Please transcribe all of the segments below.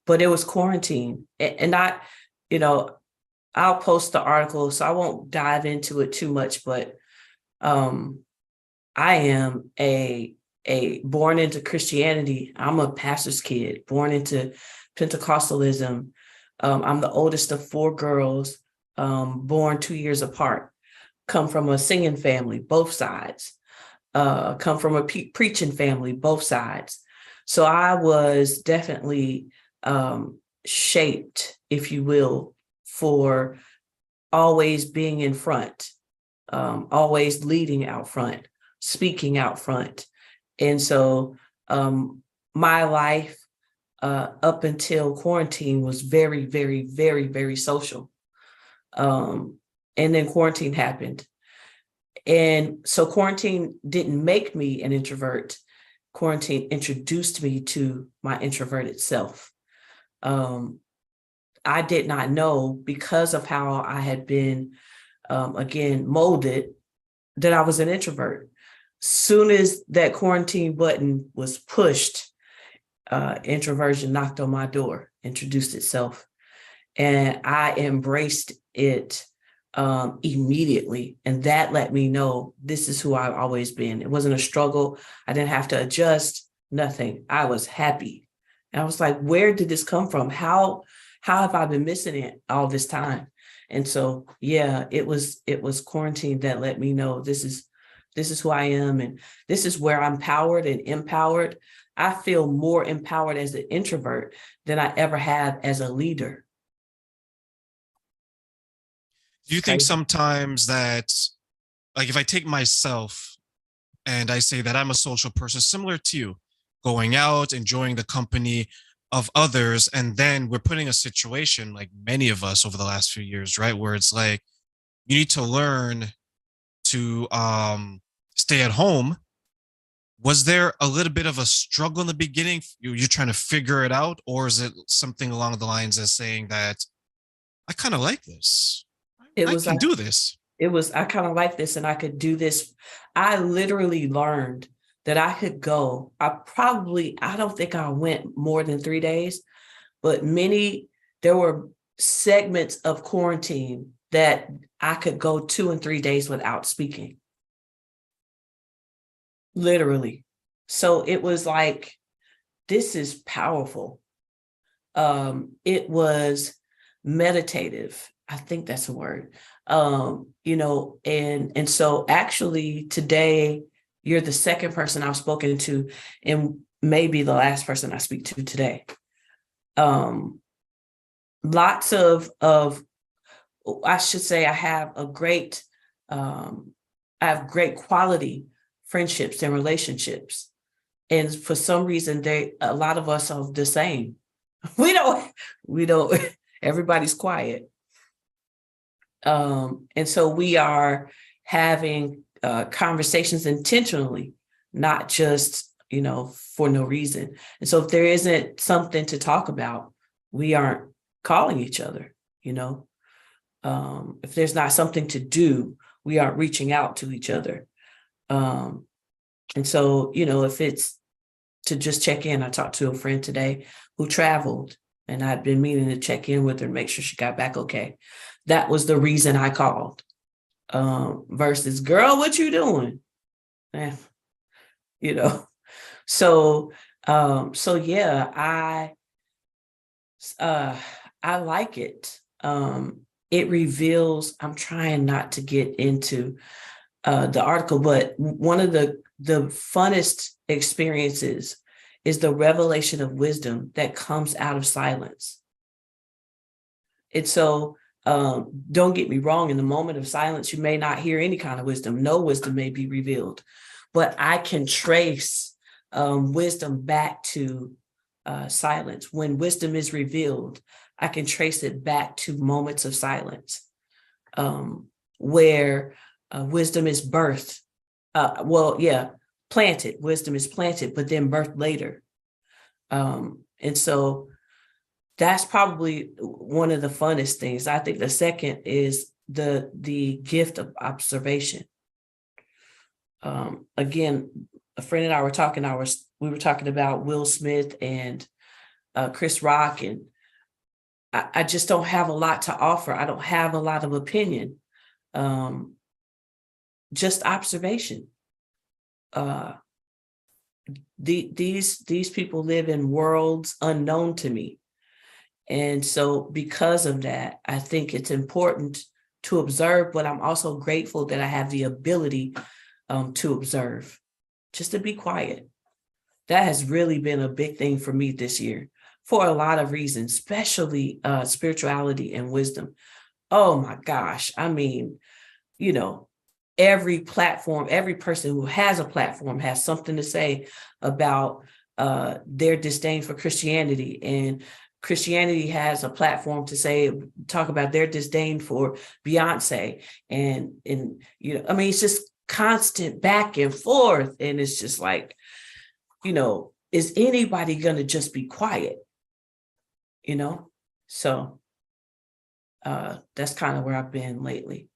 but it was quarantine. And I, you know, I'll post the article, so I won't dive into it too much, but um, I am a born into Christianity. I'm a pastor's kid, born into Pentecostalism. I'm the oldest of four girls, born 2 years apart. Come from a singing family, both sides. Come from a preaching family, both sides. So I was definitely shaped, if you will, for always being in front, always leading out front, speaking out front. And so my life up until quarantine was very, very, very, very social. And then quarantine happened. And so quarantine didn't make me an introvert. Quarantine introduced me to my introverted self. I did not know, because of how I had been, again, molded, that I was an introvert. Soon as that quarantine button was pushed, introversion knocked on my door, introduced itself, and I embraced it immediately. And that let me know this is who I've always been. It wasn't a struggle. I didn't have to adjust, nothing. I was happy. And I was like, where did this come from? How have I been missing it all this time? And so, yeah, it was quarantine that let me know this is who I am, and this is where I'm powered and empowered. I feel more empowered as an introvert than I ever have as a leader. Do you think sometimes that, like, if I take myself and I say that I'm a social person similar to you, going out, enjoying the company of others, and then we're putting a situation like many of us over the last few years, right, where it's like you need to learn to stay at home. Was there a little bit of a struggle in the beginning? You're trying to figure it out, or is it something along the lines as saying that I kind of like this, It I was can like, do this? I kind of like this and I could do this. I literally learned that I could go. I don't think I went more than 3 days, but there were segments of quarantine that I could go 2 and 3 days without speaking. Literally. So it was like, this is powerful. It was meditative. I think that's a word. And so actually today you're the second person I've spoken to, and maybe the last person I speak to today. Lots of I should say I have great quality friendships and relationships. And for some reason, a lot of us are the same. We don't, everybody's quiet. And so we are having conversations intentionally, not just, for no reason. And so if there isn't something to talk about, we aren't calling each other, if there's not something to do, we aren't reaching out to each other. And so, if it's to just check in, I talked to a friend today who traveled, and I'd been meaning to check in with her and make sure she got back okay. That was the reason I called. Versus, girl, what you doing? You know. So yeah, I like it. It reveals, I'm trying not to get into the article, but one of the funnest experiences is the revelation of wisdom that comes out of silence. And so don't get me wrong, in the moment of silence, you may not hear any kind of wisdom. No wisdom may be revealed, but I can trace wisdom back to silence. When wisdom is revealed, I can trace it back to moments of silence, where wisdom is birthed. Planted. Wisdom is planted, but then birthed later. And so that's probably one of the funnest things. I think the second is the gift of observation. Again, a friend and I were talking. We were talking about Will Smith and Chris Rock, and I just don't have a lot to offer. I don't have a lot of opinion. Just observation. These people live in worlds unknown to me. And so because of that, I think it's important to observe, but I'm also grateful that I have the ability to observe, just to be quiet. That has really been a big thing for me this year for a lot of reasons, especially spirituality and wisdom. Oh my gosh. I mean, you know, every platform, every person who has a platform has something to say about their disdain for Christianity, and Christianity has a platform to talk about their disdain for Beyonce, and you know, I mean, it's just constant back and forth, and it's just like, you know, is anybody gonna just be quiet? You know, so that's kind of where I've been lately.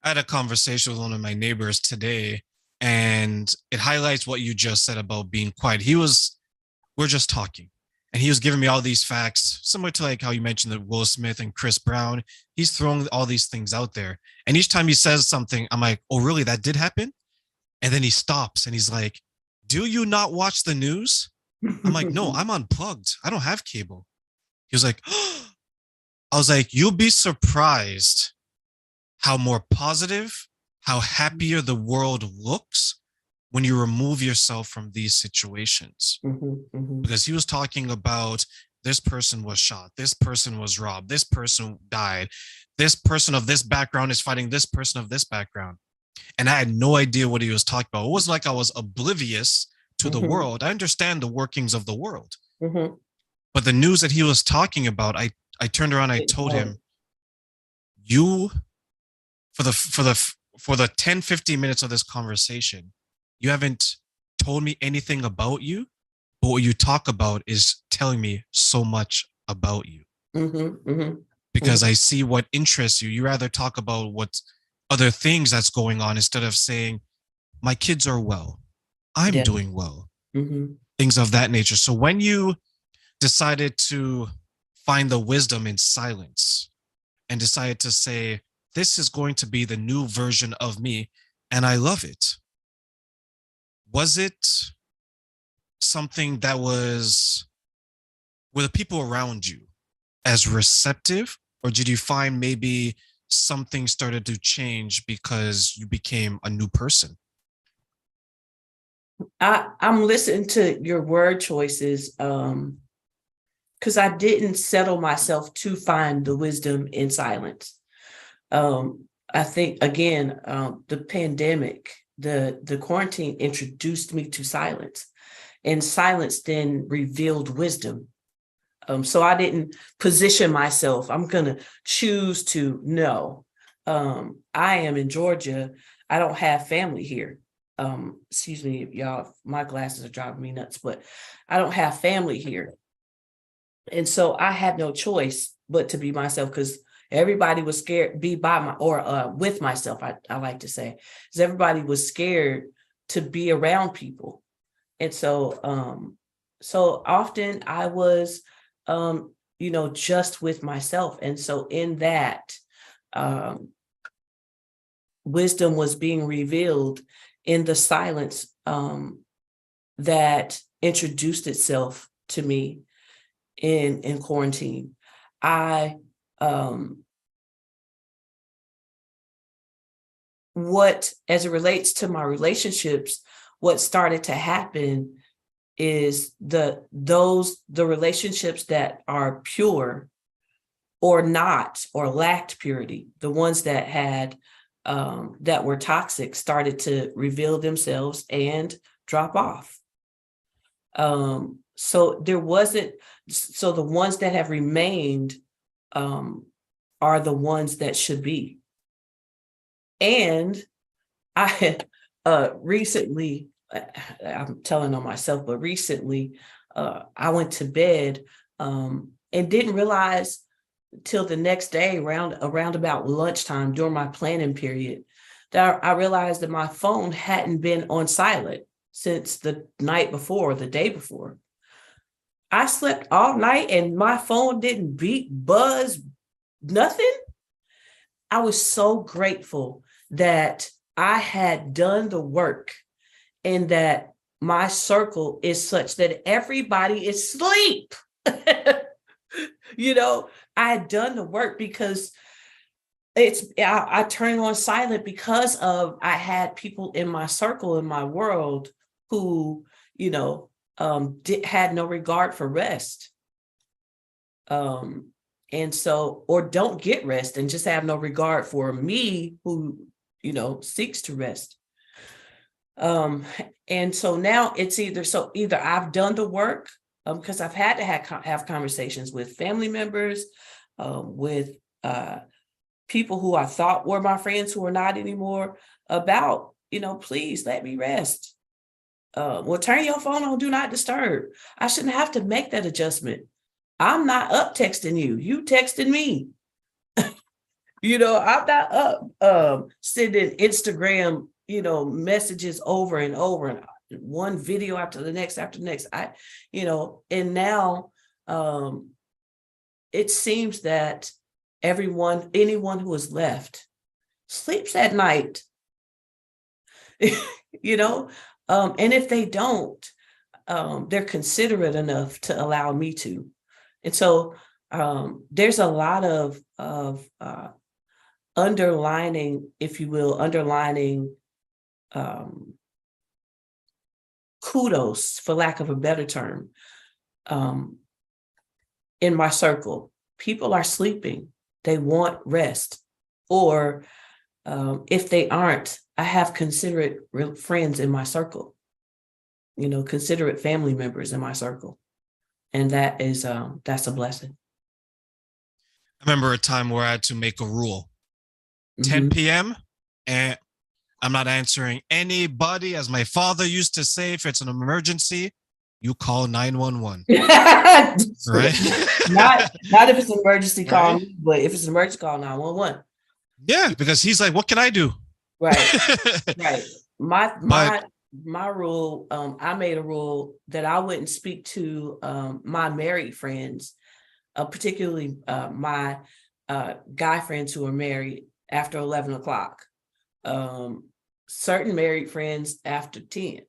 I had a conversation with one of my neighbors today, and it highlights what you just said about being quiet. We're just talking, and he was giving me all these facts, similar to like how you mentioned that Will Smith and Chris Brown. He's throwing all these things out there, and each time he says something, I'm like, "Oh, really? That did happen?" And then he stops, and he's like, "Do you not watch the news?" I'm like, "No, I'm unplugged. I don't have cable." He was like, I was like, "You'll be surprised how more positive, how happier the world looks when you remove yourself from these situations." Because he was talking about this person was shot, this person was robbed, this person died, this person of this background is fighting this person of this background. And I had no idea what he was talking about. It wasn't like I was oblivious to the world. I understand the workings of the world. But the news that he was talking about, I turned around, I told him, you for the 10-15 minutes of this conversation, you haven't told me anything about you, but what you talk about is telling me so much about you. Because I see what interests you. You rather talk about what other things that's going on instead of saying, my kids are well, I'm doing well, things of that nature. So when you decided to find the wisdom in silence and decided to say, this is going to be the new version of me, and I love it. Was it something that were the people around you as receptive, or did you find maybe something started to change because you became a new person? I'm listening to your word choices because I didn't settle myself to find the wisdom in silence. I think, again, the pandemic, the quarantine introduced me to silence, and silence then revealed wisdom. So I didn't position myself. I'm going to choose to know. I am in Georgia. I don't have family here. Excuse me, y'all, my glasses are driving me nuts, but I don't have family here. And so I had no choice but to be myself, because everybody was scared, be by my, or with myself, I like to say, because everybody was scared to be around people. And so, so often I was, you know, just with myself. And so in that, wisdom was being revealed in the silence that introduced itself to me in quarantine. What, as it relates to my relationships, what started to happen is the relationships that are pure or not, or lacked purity, the ones that had that were toxic, started to reveal themselves and drop off. So there wasn't, so the ones that have remained are the ones that should be. And I had recently, I'm telling on myself, but recently I went to bed and didn't realize till the next day, around about lunchtime during my planning period, that I realized that my phone hadn't been on silent since the night before, the day before. I slept all night and my phone didn't beep, buzz, nothing. I was so grateful that I had done the work and that my circle is such that everybody is asleep. I had done the work because I turned on silent because of I had people in my circle, in my world, who, had no regard for rest. And so, or don't get rest and just have no regard for me who, seeks to rest. And so now it's either I've done the work, because I've had to have conversations with family members, with people who I thought were my friends who are not anymore, about, please let me rest. Well, turn your phone on, do not disturb. I shouldn't have to make that adjustment. I'm not up texting you. You texting me. I'm not up sending Instagram, messages over and over and one video after the next. And now it seems that anyone who is left sleeps at night, and if they don't, they're considerate enough to allow me to. And so there's a lot of underlining, if you will, kudos, for lack of a better term, in my circle. People are sleeping. They want rest. Or if they aren't, I have considerate friends in my circle, considerate family members in my circle. And that's a blessing. I remember a time where I had to make a rule. 10 p.m. and I'm not answering anybody. As my father used to say, if it's an emergency, you call 911. Right? not if it's an emergency call, right? But if it's an emergency call, 911. Yeah, because he's like, what can I do? Right. Right. My rule, I made a rule that I wouldn't speak to my married friends, particularly my guy friends who are married, after 11 o'clock. Certain married friends after 10.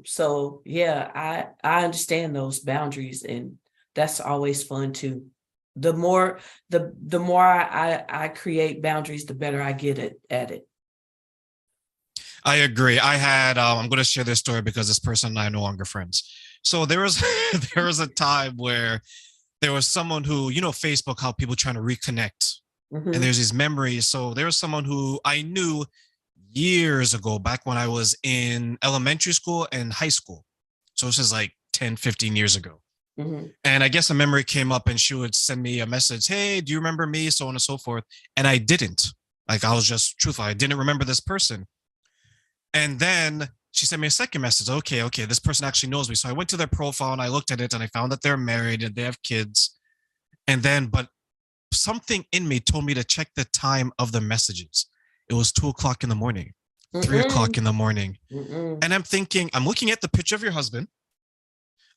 So yeah, I understand those boundaries, and that's always fun too. The more I create boundaries, the better I get at it. I agree. I'm going to share this story because this person and I are no longer friends. So there was a time where there was someone who, Facebook, how people trying to reconnect, and there's these memories. So there was someone who I knew years ago, back when I was in elementary school and high school. So this is like 10, 15 years ago. And I guess a memory came up and she would send me a message. Hey, do you remember me? So on and so forth. And I didn't. Like, I was just truthful. I didn't remember this person. And then she sent me a second message. Okay, this person actually knows me. So I went to their profile and I looked at it and I found that they're married and they have kids. And then, but something in me told me to check the time of the messages. It was 2:00 in the morning, 3:00 in the morning. And I'm thinking, I'm looking at the picture of your husband.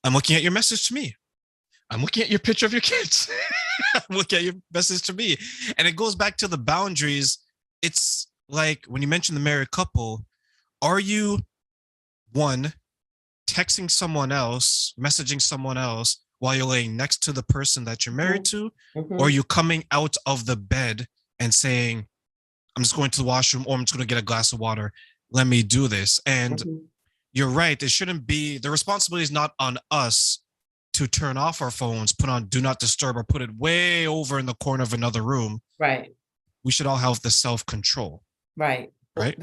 I'm looking at your message to me. I'm looking at your picture of your kids. I'm looking at your message to me. And it goes back to the boundaries. It's like when you mention the married couple, are you, one, texting someone else, messaging someone else while you're laying next to the person that you're married to? Or are you coming out of the bed and saying, I'm just going to the washroom, or I'm just going to get a glass of water. Let me do this. And you're right. It shouldn't be, the responsibility is not on us to turn off our phones, put on do not disturb, or put it way over in the corner of another room. Right. We should all have the self-control. Right. Right.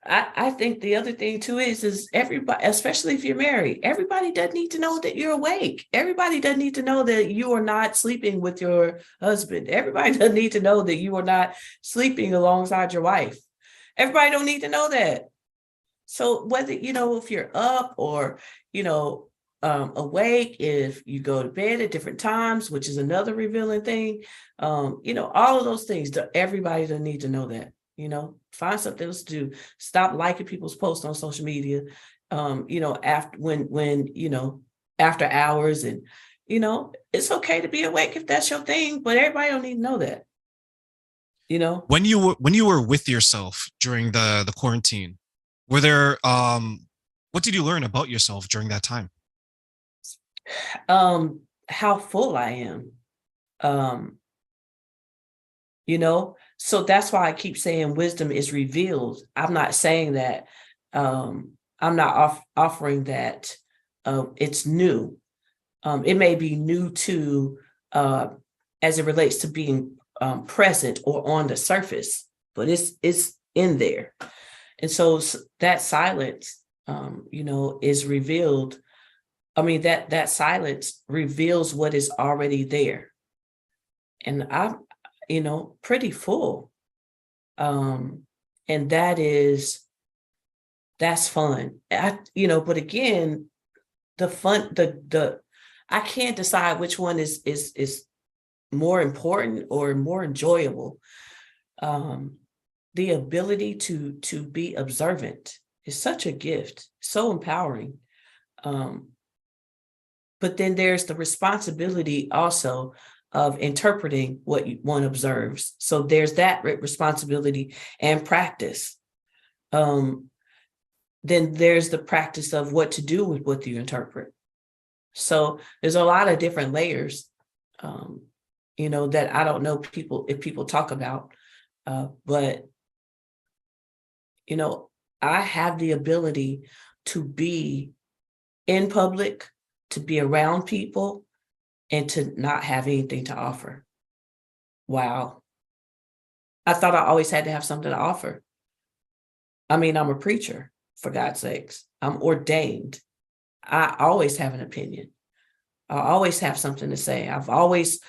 I think the other thing too is everybody, especially if you're married, everybody doesn't need to know that you're awake. Everybody doesn't need to know that you are not sleeping with your husband. Everybody doesn't need to know that you are not sleeping alongside your wife. Everybody don't need to know that. So whether, if you're up or, awake, if you go to bed at different times, which is another revealing thing, all of those things, everybody doesn't need to know that. Find something else to do. Stop liking people's posts on social media after after hours, and, it's okay to be awake if that's your thing, but everybody don't need to know that, When you were with yourself during the quarantine, were there what did you learn about yourself during that time? how full I am. Um, so that's why I keep saying wisdom is revealed. I'm not saying that, I'm not offering that, it's new. It may be new to, uh, as it relates to being, present or on the surface, but it's in there. And so that silence, is revealed. I mean, that silence reveals what is already there. And I'm, pretty full. Um, and that's fun. But again, the fun, the I can't decide which one is more important or more enjoyable. Um, the ability to be observant is such a gift, so empowering. Um, but then there's the responsibility also of interpreting what one observes. So there's that responsibility and practice. Um, then there's the practice of what to do with what you interpret. So there's a lot of different layers, um, that I don't know if people talk about, but I have the ability to be in public, to be around people, and to not have anything to offer. Wow. I thought I always had to have something to offer. I mean, I'm a preacher, for God's sakes. I'm ordained. I always have an opinion. I always have something to say. I always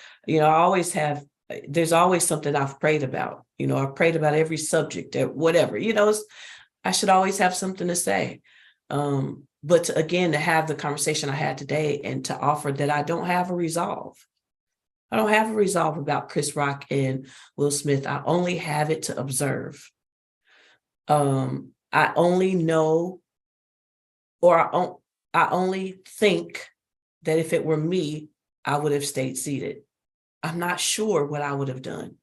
have, there's always something I've prayed about. I've prayed about every subject or whatever, I should always have something to say. But again, to have the conversation I had today and to offer that I don't have a resolve. I don't have a resolve about Chris Rock and Will Smith. I only have it to observe. I only know, or I only think that if it were me, I would have stayed seated. I'm not sure what I would have done,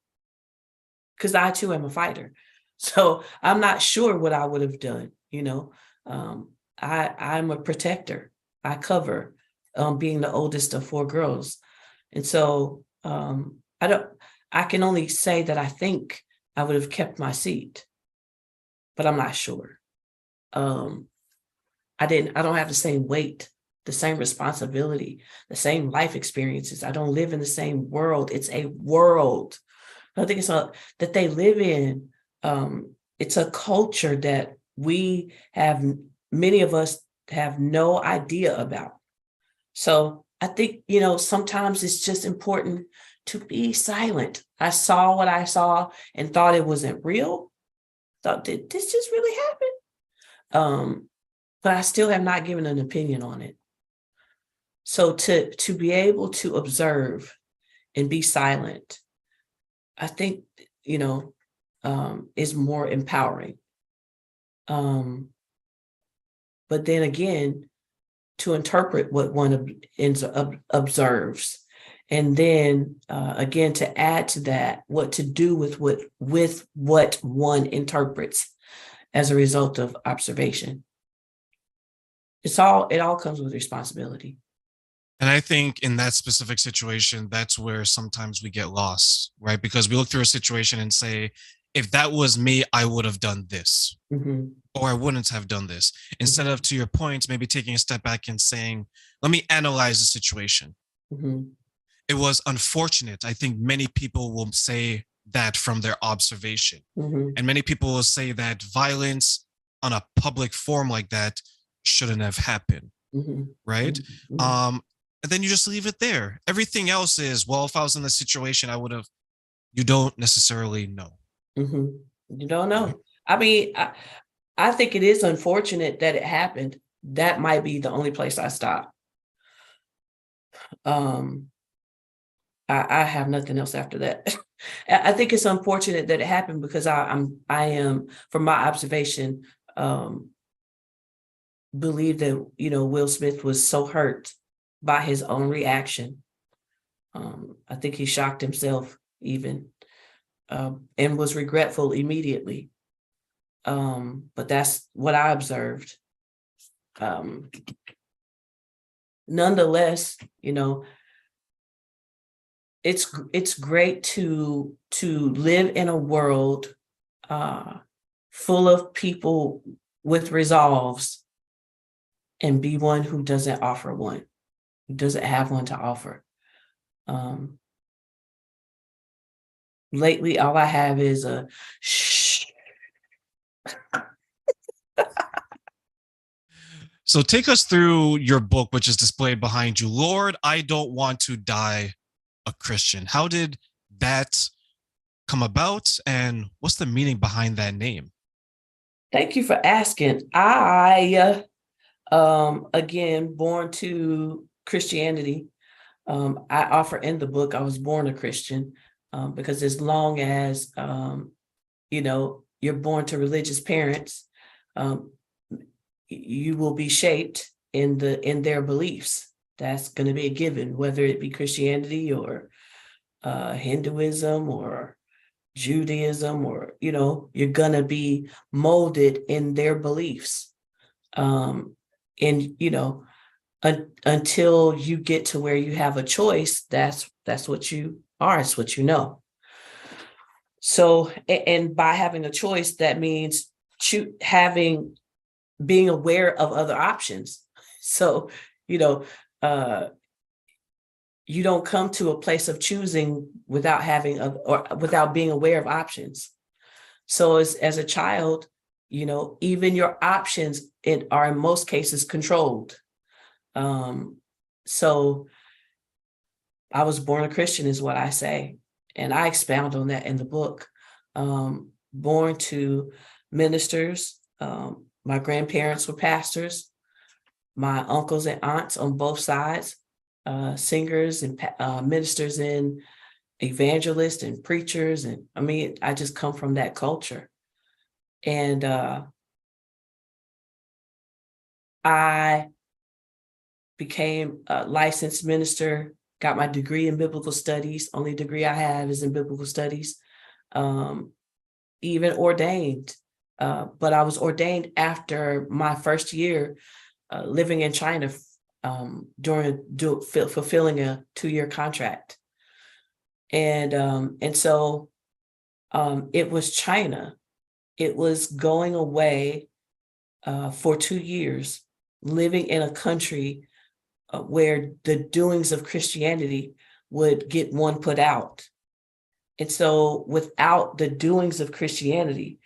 because I too am a fighter. So I'm not sure what I would have done. I'm a protector. I cover, being the oldest of four girls. And so, I can only say that I think I would have kept my seat, but I'm not sure. I don't have the same weight, the same responsibility, the same life experiences. I don't live in the same world. It's a world. I think that they live in. It's a culture that many of us have no idea about. So I think, sometimes it's just important to be silent. I saw what I saw and thought it wasn't real. Thought, did this just really happen? But I still have not given an opinion on it. So to be able to observe and be silent, I think, is more empowering. But then again, to interpret what one observes, and then again to add to that, what to do with what one interprets as a result of observation. It all comes with responsibility. And I think in that specific situation, that's where sometimes we get lost, right? Because we look through a situation and say, if that was me, I would have done this, Mm-hmm. or I wouldn't have done this. Instead of, to your point, maybe taking a step back and saying, let me analyze the situation. Mm-hmm. It was unfortunate. I think many people will say that from their observation. Mm-hmm. And many people will say that violence on a public forum like that shouldn't have happened, Mm-hmm. right? Mm-hmm. And then you just leave it there. Everything else is, well, if I was in this situation, I would have, you don't necessarily know. Mm-hmm. You don't Right? know. I mean, I think it is unfortunate that it happened. That might be the only place I stop. Um, I have nothing else after that. I think it's unfortunate that it happened because I am, from my observation, believe that, Will Smith was so hurt by his own reaction. I think he shocked himself even, and was regretful immediately. But that's what I observed. Nonetheless, it's great to live in a world full of people with resolves and be one who doesn't offer one, who doesn't have one to offer. Lately, all I have is a shh. So take us through your book, which is displayed behind you. Lord, I Don't Want to Die a Christian. How did that come about, and what's the meaning behind that name? Thank you for asking. I, again, born to Christianity. I offer in the book, I was born a Christian, because as long as, you're born to religious parents, you will be shaped in their beliefs. That's going to be a given, whether it be Christianity or Hinduism or Judaism, or you're going to be molded in their beliefs. And until you get to where you have a choice, that's what you are. It's what you know. So, and by having a choice, that means being aware of other options. So, you don't come to a place of choosing without or without being aware of options. So as a child, even your options are in most cases controlled. So I was born a Christian is what I say. And I expound on that in the book. Born to ministers. My grandparents were pastors. My uncles and aunts on both sides, singers and ministers and evangelists and preachers. And I mean, I just come from that culture. And I became a licensed minister, got my degree in biblical studies. Only degree I have is in biblical studies. Even ordained, but I was ordained after my first year living in China fulfilling a 2-year contract. And so it was China. It was going away for 2 years, living in a country where the doings of Christianity would get one put out. And so without the doings of Christianity,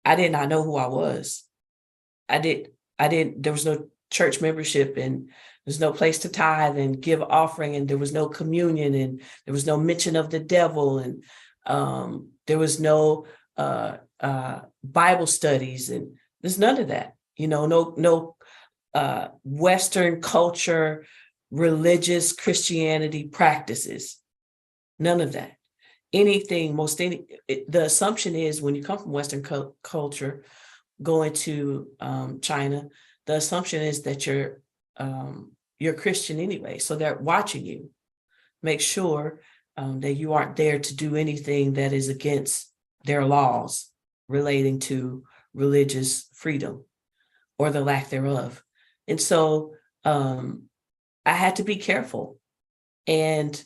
I did not know who I was. There was no church membership, and there's no place to tithe and give offering, and there was no communion, and there was no mention of the devil, and there was no Bible studies, and there's none of that. No Western culture, religious Christianity practices, none of that. The assumption is when you come from Western culture, going to China, the assumption is that you're Christian anyway. So they're watching you, make sure that you aren't there to do anything that is against their laws relating to religious freedom or the lack thereof. And so I had to be careful. And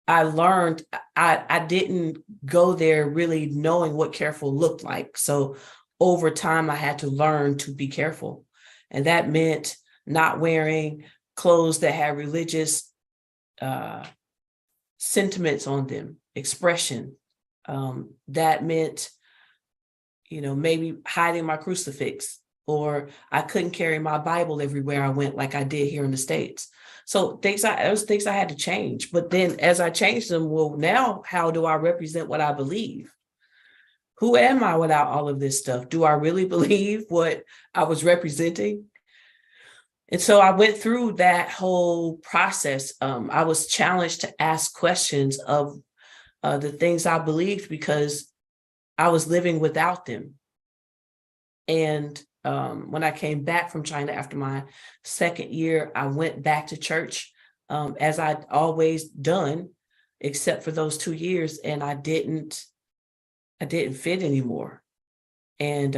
I learned, I didn't go there really knowing what careful looked like. So over time, I had to learn to be careful. And that meant not wearing clothes that had religious sentiments on them, expression. That meant, maybe hiding my crucifix, or I couldn't carry my Bible everywhere I went like I did here in the States. So those things I had to change. But then as I changed them, well, now how do I represent what I believe? Who am I without all of this stuff? Do I really believe what I was representing? And so I went through that whole process. I was challenged to ask questions of the things I believed because I was living without them. And When I came back from China after my second year, I went back to church, as I'd always done, except for those 2 years, and I didn't fit anymore. And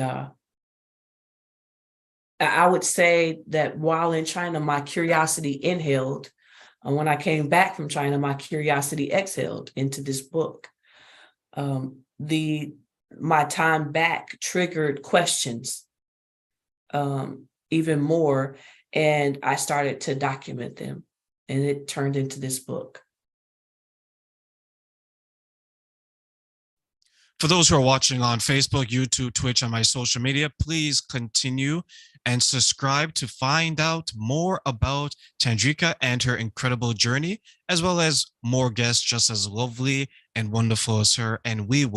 I would say that while in China, my curiosity inhaled. And when I came back from China, my curiosity exhaled into this book. My time back triggered questions even more, and I started to document them, and it turned into this book. For those who are watching on Facebook, YouTube, Twitch, and my social media, please continue and subscribe to find out more about Chandrika and her incredible journey, as well as more guests just as lovely and wonderful as her. And we will